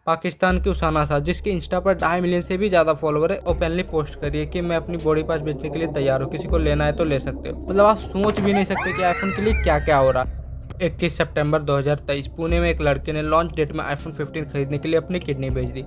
पाकिस्तान की उसाना साज जिसके इंस्टा पर 2.5 मिलियन से भी ज्यादा फॉलोवर है, ओपनली पोस्ट करिए कि मैं अपनी बॉडी पार्ट्स बेचने के लिए तैयार हूँ, किसी को लेना है तो ले सकते हो। मतलब आप सोच भी नहीं सकते कि आईफोन के लिए क्या क्या हो रहा है। 21 सितंबर 2023 पुणे में एक लड़के ने लॉन्च डेट में आईफोन 15 खरीदने के लिए अपनी किडनी बेच दी।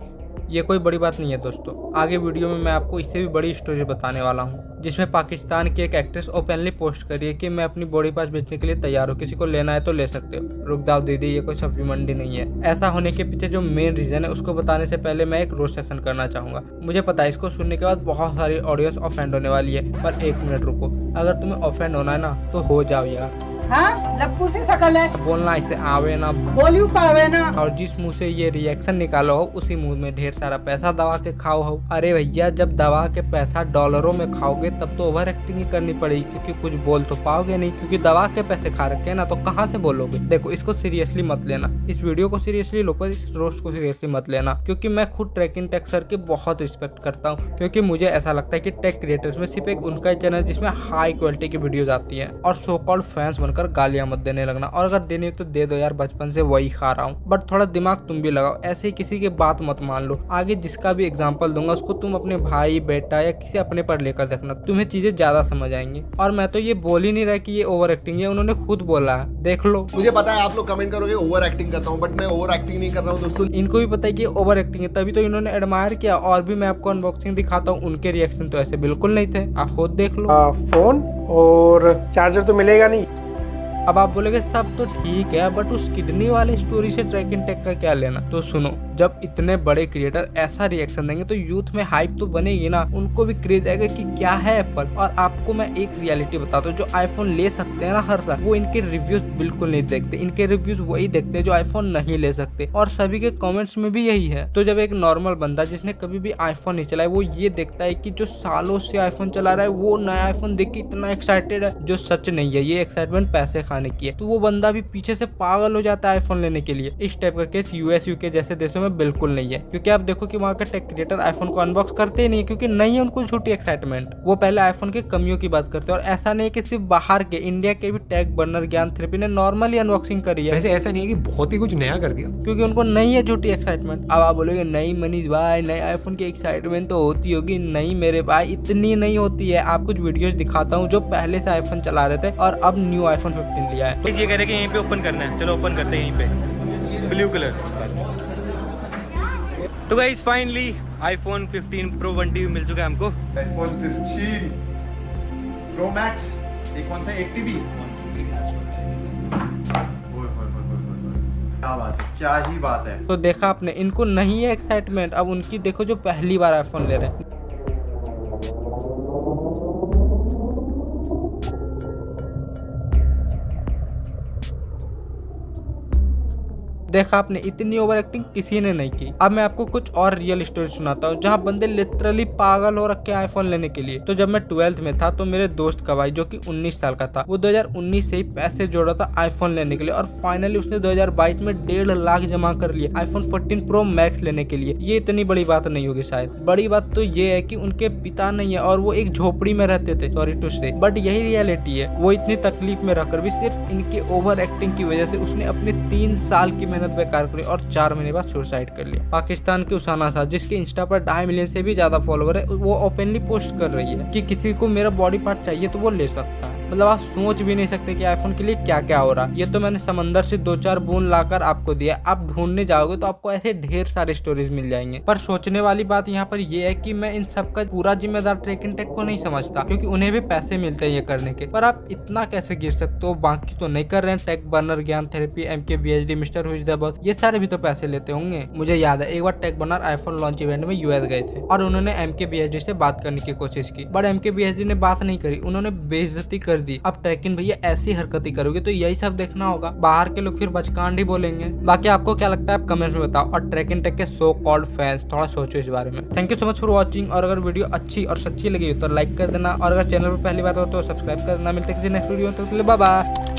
ये कोई बड़ी बात नहीं है दोस्तों। आगे वीडियो में मैं आपको इससे भी बड़ी स्टोरी बताने वाला हूँ, जिसमें पाकिस्तान की एक एक्ट्रेस ओपनली पोस्ट करी है कि मैं अपनी बॉडी पार्ट्स बेचने के लिए तैयार हूँ, किसी को लेना है तो ले सकते हो। रुक जाओ दीदी, ये कोई सब्जी मंडी नहीं है। ऐसा होने के पीछे जो मेन रीजन है उसको बताने से पहले मैं एक रोस्ट सेशन करना चाहूंगा। मुझे पता है इसको सुनने के बाद बहुत सारी ऑडियंस ऑफेंड होने वाली है, पर 1 मिनट रुको। अगर तुम्हें ऑफेंड होना है ना तो हो जाओ यार। हाँ, लप्पू से शकल है, बोलना इसे आवे ना बोलियो पावे ना। और जिस मुंह से ये रिएक्शन निकालो हो उसी मुंह में ढेर सारा पैसा दबा के खाओ हो। अरे भैया, जब दबा के पैसा डॉलरों में खाओगे तब तो ओवर एक्टिंग ही करनी पड़ेगी, क्योंकि कुछ बोल तो पाओगे नहीं, क्योंकि दबा के पैसे खा रखे हैं ना, तो कहाँ से बोलोगे। देखो, इसको सीरियसली मत लेना, इस वीडियो को सीरियसली लो, पर इस रोस्ट को सीरियसली मत लेना, क्योंकि मैं खुद ट्रैकिंग टेक सर की बहुत रिस्पेक्ट करता हूँ। क्योंकि मुझे ऐसा लगता है कि टेक क्रिएटर्स में सिर्फ एक उनका ही चैनल जिसमें हाई क्वालिटी की वीडियोज आती है, और सो कॉल्ड फैंस बनकर गालियां मत देने लगना। और अगर देनी तो दे दो यार, बचपन से वही खा रहा हूँ। बट थोड़ा दिमाग तुम भी लगाओ, ऐसे ही किसी की बात मत मान लो। आगे जिसका भी एग्जांपल दूंगा उसको तुम अपने भाई, बेटा या किसी अपने पर लेकर देखना, तुम्हें चीजें ज्यादा समझ आएंगी। और मैं तो ये बोल ही नहीं रहा कि ये ओवर एक्टिंग है, उन्होंने खुद बोला है, देख लो। मुझे पता है आप लोग कमेंट करोगे ओवर एक्टिंग करता हूँ, बट मैं ओवर एक्टिंग नहीं कर रहा हूँ दोस्तों। इनको भी पता है कि ओवर एक्टिंग है, तभी तो इन्होंने एडमायर किया। और भी मैं आपको अनबॉक्सिंग दिखाता हूँ, उनके रिएक्शन तो ऐसे बिल्कुल नहीं थे, आप खुद देख लो। फोन और चार्जर तो मिलेगा नहीं। अब आप बोलोगे सब तो ठीक है, बट उस किडनी वाली स्टोरी से ट्रैकिंग टेक का क्या लेना। तो सुनो, जब इतने बड़े क्रिएटर ऐसा रिएक्शन देंगे तो यूथ में हाइप तो बनेगी ना, उनको भी क्रेज आएगा कि क्या है एप्पल। और आपको मैं एक रियलिटी बताता हूँ, जो आईफोन ले सकते हैं ना हर साल, वो इनके रिव्यूज बिल्कुल नहीं देखते। इनके रिव्यूज वही देखते हैं जो आईफोन नहीं ले सकते, और सभी के कमेंट्स में भी यही है। तो जब एक नॉर्मल बंदा जिसने कभी भी आईफोन नहीं चलाया, वो ये देखता है कि जो सालों से आईफोन चला रहा है वो नया आईफोन देख के इतना एक्साइटेड है, जो सच नहीं है, ये एक्साइटमेंट पैसे खाने की है, तो वो बंदा भी पीछे से पागल हो जाता है आईफोन लेने के लिए। इस टाइप का केस यूएस यूके जैसे देशों में बिल्कुल नहीं है, क्योंकि आप देखो कि वहाँ के टेक क्रिएटर आईफोन को अनबॉक्स करते ही नहीं, क्योंकि नहीं है उनको झूठी एक्साइटमेंट। वो पहले आईफोन की कमियों की बात करते हैं। और ऐसा नहीं कि सिर्फ बाहर के, इंडिया के भी टेक बर्नर ज्ञान थेरेपी ने नॉर्मली अनबॉक्सिंग करी है। वैसे ऐसा नहीं है कि बहुत ही कुछ नया कर दिया, क्योंकि उनको नहीं है झूठी एक्साइटमेंट। अब आप बोलोगे नहीं मनीष भाई, नए आईफोन की एक्साइटमेंट तो होती होगी। नहीं मेरे भाई, इतनी नहीं होती है। आप कुछ वीडियोस दिखाता हूँ जो पहले से आईफोन चला रहे थे और अब न्यू आईफोन 15 लिया है। ये कह रहे कि यहीं पे ओपन करना है, चलो ओपन करते हैं यहीं पे, ब्लू कलर। तो guys finally iPhone 15 pro 1TB मिल चुका है हमको। iPhone 15 Pro Max, एक कौन सा 8TB? क्या बात है, क्या ही बात है। तो देखा आपने, इनको नहीं है एक्साइटमेंट। अब उनकी देखो जो पहली बार आईफोन ले रहे हैं। देखा आपने, इतनी ओवर एक्टिंग किसी ने नहीं की। अब मैं आपको कुछ और रियल स्टोरी सुनाता हूँ, जहाँ बंदे लिटरली पागल हो रखे आईफोन लेने के लिए। तो जब मैं 12th में था तो मेरे दोस्त का भाई, जो कि 19 साल का था, वो 2019 से ही पैसे जोड़ा था आईफोन लेने के लिए, और फाइनली उसने 2022 में 1.5 लाख जमा कर लिया आईफोन 14 प्रो मैक्स लेने के लिए। ये इतनी बड़ी बात नहीं होगी शायद। बड़ी बात तो ये है कि उनके पिता नहीं है और वो एक झोपड़ी में रहते थे, सॉरी टू से, बट यही रियलिटी है। वो इतनी तकलीफ में रहकर भी सिर्फ इनके ओवर एक्टिंग की वजह से उसने अपने 3 साल की मेहनत बेकार करी और 4 महीने बाद सुसाइड कर लिया। पाकिस्तान की उसाना साज जिसके इंस्टा पर 2.5 मिलियन से भी ज्यादा फॉलोवर है, वो ओपनली पोस्ट कर रही है कि किसी को मेरा बॉडी पार्ट चाहिए तो वो ले सकता है। मतलब आप सोच भी नहीं सकते कि आईफोन के लिए क्या क्या हो रहा है। ये तो मैंने समंदर से 2-4 बूंद लाकर आपको दिया। आप ढूंढने जाओगे तो आपको ऐसे ढेर सारे स्टोरीज मिल जाएंगे। पर सोचने वाली बात यहाँ पर ये है कि मैं इन सब का पूरा जिम्मेदार ट्रैकिंग टेक को नहीं समझता, क्योंकि उन्हें भी पैसे मिलते हैं ये करने के। पर आप इतना कैसे गिर सकते हो? बाकी तो नहीं कर रहे हैं, टेक बर्नर, ज्ञान थेरेपी, MKBHD, मिस्टर हुई द बॉस, ये सारे भी तो पैसे लेते होंगे। मुझे याद है एक बार Tech Burner iPhone launch event में यूएस गए थे और उन्होंने MKBHD से बात करने की कोशिश की, बट MKBHD ने बात नहीं करी, उन्होंने बेइज्जती कर दी। अब ट्रैकिंग भैया ऐसी हरकत ही करोगे तो यही सब देखना होगा। बाहर के लोग फिर बचकांड ही बोलेंगे। बाकी आपको क्या लगता है आप कमेंट में बताओ, और ट्रैकिंग टेक के सो कॉल्ड फैंस थोड़ा सोचो इस बारे में। Thank you so much for watching. और अगर वीडियो अच्छी और सच्ची लगी हो तो लाइक कर देना, और अगर चैनल पर पहली बार हो तो सब्सक्राइब कर देना। मिलते हैं किसी नेक्स्ट वीडियो में, तो बाय बाय।